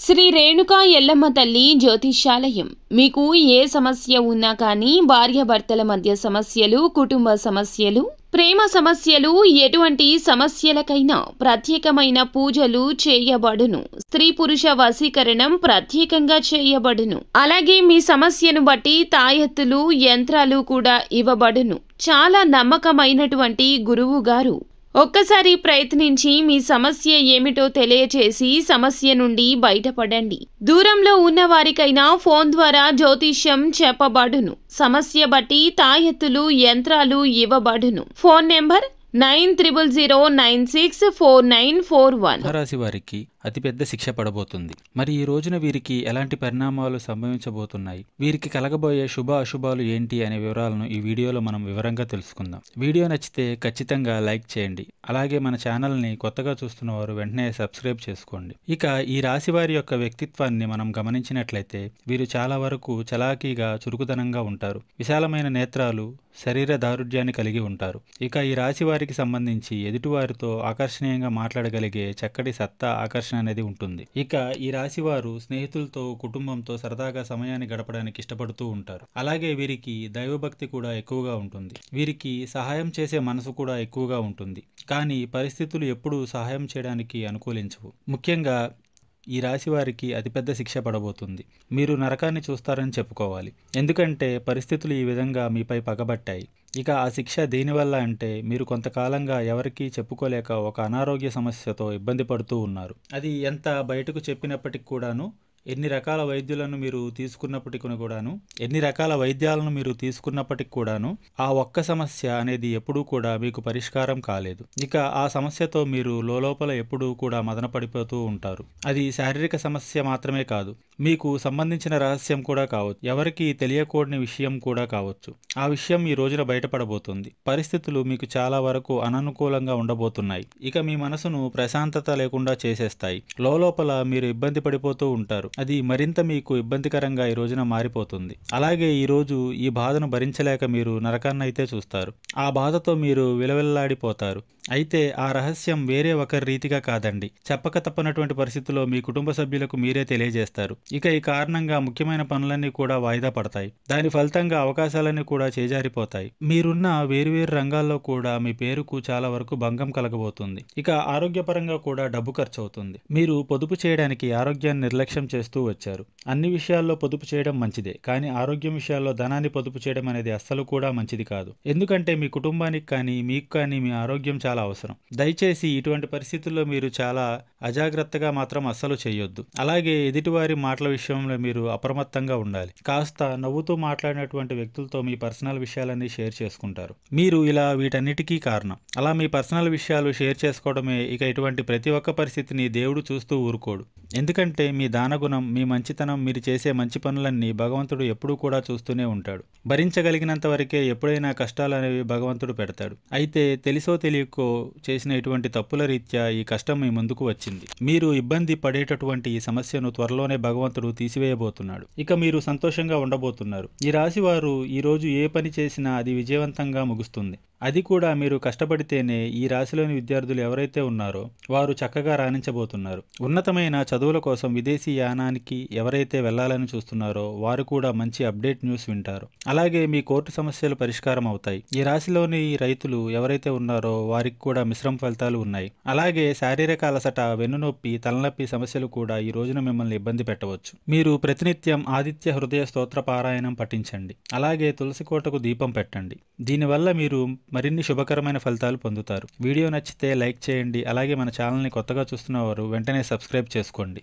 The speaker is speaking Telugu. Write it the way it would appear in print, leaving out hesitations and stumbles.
శ్రీ రేణుకా ఎల్లమ్మ తల్లి జ్యోతిష్యాలయం. మీకు ఏ సమస్య ఉన్నా కానీ, భార్యాభర్తల మధ్య సమస్యలు, కుటుంబ సమస్యలు, ప్రేమ సమస్యలు, ఎటువంటి సమస్యలకైనా ప్రత్యేకమైన పూజలు చేయబడును. స్త్రీ పురుష వశీకరణం ప్రత్యేకంగా చేయబడును. అలాగే మీ సమస్యను బట్టి తాయెత్తులు, యంత్రాలు కూడా ఇవ్వబడును. చాలా నమ్మకమైనటువంటి గురువు గారు. ఒక్కసారి ప్రయత్నించి మీ సమస్య ఏమిటో తెలియచేసి సమస్య నుండి బయటపడండి. దూరంలో ఉన్న వారికైనా ఫోన్ ద్వారా జ్యోతిష్యం చెప్పబడును. సమస్య బట్టి తాయెత్తులు, యంత్రాలు ఇవ్వబడును. Phone number 9000964941. రాశి వారికి అతిపెద్ద శిక్ష పడబోతుంది. మరి ఈ రోజున వీరికి ఎలాంటి పరిణామాలు సంభవించబోతున్నాయి, వీరికి కలగబోయే శుభ అశుభాలు ఏంటి అనే వివరాలను ఈ వీడియోలో మనం వివరంగా తెలుసుకుందాం. వీడియో నచ్చితే ఖచ్చితంగా లైక్ చేయండి. అలాగే మన ఛానల్ని కొత్తగా చూస్తున్న వారు వెంటనే సబ్స్క్రైబ్ చేసుకోండి. ఇక ఈ రాశి వారి యొక్క వ్యక్తిత్వాన్ని మనం గమనించినట్లయితే వీరు చాలా వరకు చలాకీగా, చురుకుదనంగా ఉంటారు. విశాలమైన నేత్రాలు, శరీర దారుఢ్యాన్ని కలిగి ఉంటారు. ఇక ఈ రాశి వారికి సంబంధించి ఎదుటివారితో ఆకర్షణీయంగా మాట్లాడగలిగే చక్కటి సత్తా, ఆకర్షణ అనేది ఉంటుంది. ఇక ఈ రాశి వారు స్నేహితులతో, కుటుంబంతో సరదాగా సమయాన్ని గడపడానికి ఇష్టపడుతూ ఉంటారు. అలాగే వీరికి దైవభక్తి కూడా ఎక్కువగా ఉంటుంది. వీరికి సహాయం చేసే మనసు కూడా ఎక్కువగా ఉంటుంది. కానీ పరిస్థితులు ఎప్పుడూ సహాయం చేయడానికి అనుకూలించవు. ముఖ్యంగా ఈ రాశి వారికి అతిపెద్ద శిక్ష పడబోతుంది. మీరు నరకాన్ని చూస్తారని చెప్పుకోవాలి. ఎందుకంటే పరిస్థితులు ఈ విధంగా మీపై పగబట్టాయి. ఇక ఆ శిక్ష దేనివల్ల అంటే, మీరు కొంతకాలంగా ఎవరికీ చెప్పుకోలేక ఒక అనారోగ్య సమస్యతో ఇబ్బంది పడుతూ ఉన్నారు. అది ఎంత బయటకు చెప్పినప్పటికి కూడాను, ఎన్ని రకాల వైద్యాలను మీరు తీసుకున్నప్పటికి కూడాను ఆ ఒక్క సమస్య అనేది ఎప్పుడూ కూడా మీకు పరిష్కారం కాలేదు. ఇక ఆ సమస్యతో మీరు లోపల ఎప్పుడూ కూడా మదన పడిపోతూ ఉంటారు. అది శారీరక సమస్య మాత్రమే కాదు, మీకు సంబంధించిన రహస్యం కూడా కావచ్చు, ఎవరికి తెలియకూడని విషయం కూడా కావచ్చు. ఆ విషయం ఈ రోజున బయటపడబోతుంది. పరిస్థితులు మీకు చాలా వరకు అననుకూలంగా ఉండబోతున్నాయి. ఇక మీ మనసును ప్రశాంతత లేకుండా చేసేస్తాయి. లోపల మీరు ఇబ్బంది పడిపోతూ ఉంటారు. అది మరింత మీకు ఇబ్బందికరంగా ఈ రోజున మారిపోతుంది. అలాగే ఈ రోజు ఈ బాధను భరించలేక మీరు నరకాన్నైతే చూస్తారు. ఆ బాధతో మీరు విలవిల్లాడిపోతారు. అయితే ఆ రహస్యం వేరే ఒకరి రీతిగా కాదండి. చెప్పక తప్పనటువంటి పరిస్థితుల్లో మీ కుటుంబ సభ్యులకు మీరే తెలియజేస్తారు. ఇక ఈ కారణంగా ముఖ్యమైన పనులన్నీ కూడా వాయిదా పడతాయి. దాని ఫలితంగా అవకాశాలన్నీ కూడా చేజారిపోతాయి. మీరున్న వేరువేరు రంగాల్లో కూడా మీ పేరుకు చాలా వరకు భంగం కలగబోతుంది. ఇక ఆరోగ్యపరంగా కూడా డబ్బు ఖర్చు అవుతుంది. మీరు పొదుపు చేయడానికి ఆరోగ్యాన్ని నిర్లక్ష్యం చేస్తూ వచ్చారు. అన్ని విషయాల్లో పొదుపు చేయడం మంచిదే, కానీ ఆరోగ్యం విషయాల్లో ధనాన్ని పొదుపు చేయడం అనేది అస్సలు కూడా మంచిది కాదు. ఎందుకంటే మీ కుటుంబానికి కానీ, మీకు కానీ మీ ఆరోగ్యం చాలా అవసరం. దయచేసి ఇటువంటి పరిస్థితుల్లో మీరు చాలా అజాగ్రత్తగా మాత్రం అస్సలు చేయొద్దు. అలాగే ఎదుటివారి మాటల విషయంలో మీరు అప్రమత్తంగా ఉండాలి. కాస్త నవ్వుతూ మాట్లాడినటువంటి వ్యక్తులతో మీ పర్సనల్ విషయాలన్నీ షేర్ చేసుకుంటారు. మీరు ఇలా వీటన్నిటికీ కారణం. అలా మీ పర్సనల్ విషయాలు షేర్ చేసుకోవడమే. ఇక ఇటువంటి ప్రతి ఒక్క పరిస్థితిని దేవుడు చూస్తూ ఊరుకోడు. ఎందుకంటే మీ దానగుణం, మీ మంచితనం, మీరు చేసే మంచి పనులన్నీ భగవంతుడు ఎప్పుడూ కూడా చూస్తూనే ఉంటాడు. భరించగలిగినంత వరకే ఎప్పుడైనా కష్టాలు అనేవి భగవంతుడు పెడతాడు. అయితే తెలిసో తెలియకో చేసిన ఇటువంటి తప్పుల రీత్యా ఈ కష్టం మీ ముందుకు వచ్చింది. మీరు ఇబ్బంది పడేటటువంటి ఈ సమస్యను త్వరలోనే భగవంతుడు తీసివేయబోతున్నాడు. ఇక మీరు సంతోషంగా ఉండబోతున్నారు. ఈ రాశి వారు ఈ రోజు ఏ పని చేసినా అది విజయవంతంగా ముగుస్తుంది. అది కూడా మీరు కష్టపడితేనే. ఈ రాశిలోని విద్యార్థులు ఎవరైతే ఉన్నారో వారు చక్కగా రాణించబోతున్నారు. ఉన్నతమైన చదువుల కోసం విదేశీ యానానికి ఎవరైతే వెళ్లాలని చూస్తున్నారో వారు కూడా మంచి అప్డేట్ న్యూస్ వింటారు. అలాగే మీ కోర్టు సమస్యలు పరిష్కారం అవుతాయి. ఈ రాశిలోని రైతులు ఎవరైతే ఉన్నారో వారికి కూడా మిశ్రమ ఫలితాలు ఉన్నాయి. అలాగే శారీరక అలసట, వెన్నునొప్పి, తలనొప్పి సమస్యలు కూడా ఈ రోజున మిమ్మల్ని ఇబ్బంది పెట్టవచ్చు. మీరు ప్రతినిత్యం ఆదిత్య హృదయ స్తోత్ర పారాయణం పఠించండి. అలాగే తులసి కోటకు దీపం పెట్టండి. దీనివల్ల మీరు మరిన్ని శుభకరమైన ఫలితాలు పొందుతారు. వీడియో నచ్చితే లైక్ చేయండి. అలాగే మన ఛానల్ని కొత్తగా చూస్తున్న వారు వెంటనే సబ్స్క్రైబ్ చేసుకోండి.